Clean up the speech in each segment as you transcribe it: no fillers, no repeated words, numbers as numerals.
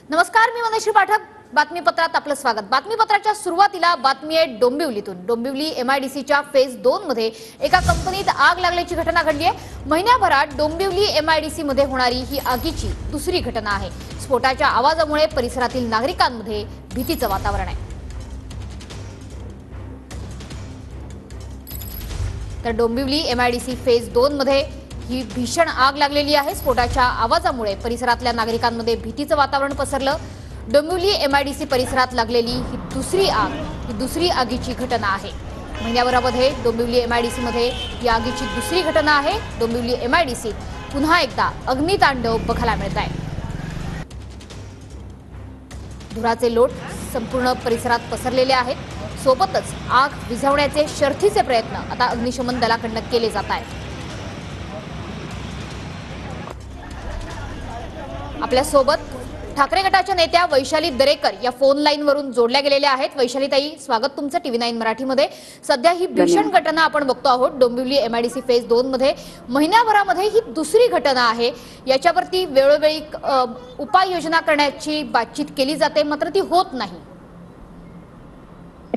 नमस्कार, मी मनश्री पाठक. बातमीपत्रात आपलं स्वागत. बातमीपत्राच्या सुरुवातीला बातमी आहे डोंबिवलीतून. डोंबिवली एमआयडीसीच्या फेज 2 मध्ये एका कंपनीत आग लागल्याची घटना घडली आहे. महिन्याभरात डोंबिवली एमआयडीसी मध्ये होणारी ही आगीची दुसरी घटना आहे. स्फोटाच्या आवाजामुळे परिसरातील नागरिकांमध्ये भीतीचं वातावरण आहे. तर डोंबिवली एमआयडीसी फेज 2 मध्ये ही भीषण आग लागलेली आहे. स्फोटाच्या आवाजामुळे परिसरातल्या नागरिकांमध्ये भीतीचं वातावरण पसरलं. डोंबिवली एमआयडीसी परिसरात लागलेली ही दुसरी आगीची घटना आहे. महिन्याभरामध्ये डोंबिवली एमआयडीसी मध्ये या आगीची दुसरी घटना आहे. डोंबिवली एमआयडीसी पुन्हा एकदा अग्नितांडव बघायला मिळत आहे. धुराचे लोट संपूर्ण परिसरात पसरलेले आहेत. सोबतच आग विझवण्याचे शर्थीचे प्रयत्न आता अग्निशमन दलाकडून केले जात आहेत. आपल्या सोबत ठाकरे गटाच्या नेत्या वैशाली दरेकर या फोन लाईन वरून जोडल्या गेलेल्या आहेत. वैशाली ताई, स्वागत तुमचं TV9 मराठीमध्ये. सध्या ही भीषण घटना आपण बघतो आहोत. डोंबिवली एमआयडीसी फेज 2 मध्ये महिन्याभरामध्ये ही दुसरी घटना आहे. याच्यावरती वेळोवेळी उपाययोजना करण्याची बातचीत केली जाते, मात्र ती होत नाही.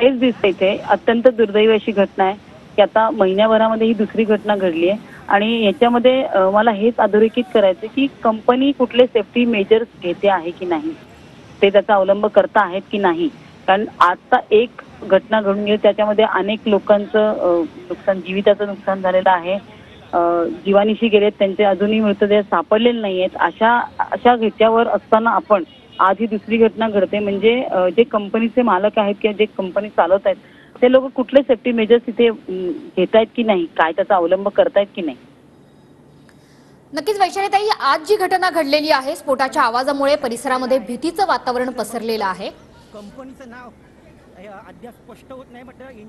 हेच दिसते इथे अत्यंत दुर्दैवी अशी घटना आहे की आता महिन्याभरामध्ये ही दुसरी घटना घडली आहे. आणि याच्यामध्ये मला हेच अधोरेखित करायचं की कंपनी कुठले सेफ्टी मेजर्स घेते आहे की नाही, ते त्याचा अवलंब करता आहेत की नाही. कारण आता एक घटना घडून गेली, त्याच्यामध्ये अनेक लोकांचं नुकसान, जीविताचं नुकसान झालेलं आहे. जीवानिशी गेलेत, त्यांचे अजूनही मृतदेह सापडलेले नाहीयेत. अशा ह्याच्यावर असताना आपण आज ही दुसरी घटना घडते. म्हणजे जे कंपनीचे मालक आहेत किंवा जे कंपनी चालवत आहेत ते लोक कुठले सेफ्टी मेजर्स इथे घेत आहेत की नाही, काय त्याचा अवलंब करतायत की नाही. नक्कीच वैशालीताई, आज जी घटना घडलेली आहे, स्फोटाच्या आवाजामुळे परिसरामध्ये भीतीचं वातावरण पसरलेलं आहे. कंपनीचं नाव अद्याप स्पष्ट होत नाही, पण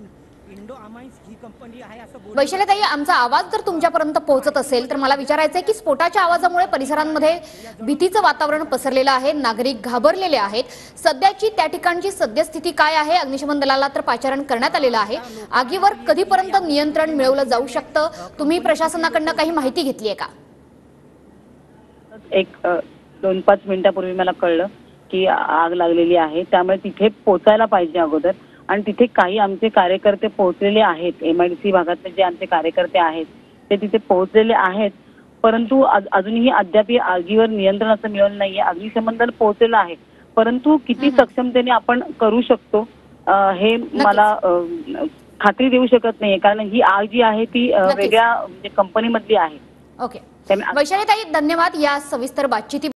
इंडो अमाइन्स ही कंपनी आहे असं. वैशालीताई, आमचा आवाज जर तुमच्यापर्यंत पोहोचत असेल तर मला विचारायचं आहे की स्फोटाच्या आवाजामुळे परिसरांमध्ये भीतीचं वातावरण पसरलेलं आहे. नागरिक घाबरलेले आहेत. सध्याची त्या ठिकाणची सद्यस्थिती काय आहे? अग्निशमन दलाला तर पाचारण करण्यात आलेलं आहे. आगीवर कधीपर्यंत नियंत्रण मिळवलं जाऊ शकतं? तुम्ही प्रशासनाकडून काही माहिती घेतली आहे का? एक 2-5 मिनिटापूर्वी मला कळलं की आग लागलेली आहे, त्यामुळे तिथे पोचायला पाहिजे अगोदर. आणि तिथे काही आमचे कार्यकर्ते पोहोचलेले आहेत. एमआयडीसी भागातले जे आमचे कार्यकर्ते आहेत ते तिथे पोहोचलेले आहेत, परंतु अजूनही अद्याप आगीवर नियंत्रण असं मिळवलं नाहीये. अग्निशमन दल पोहोचलेलं आहे, परंतु किती सक्षमतेने आपण करू शकतो हे मला खात्री देऊ शकत नाहीये. कारण ही आग जी आहे ती वेगळ्या कंपनीमधली आहे. ओके, वैशालीताई, धन्यवाद या सविस्तर बातचीती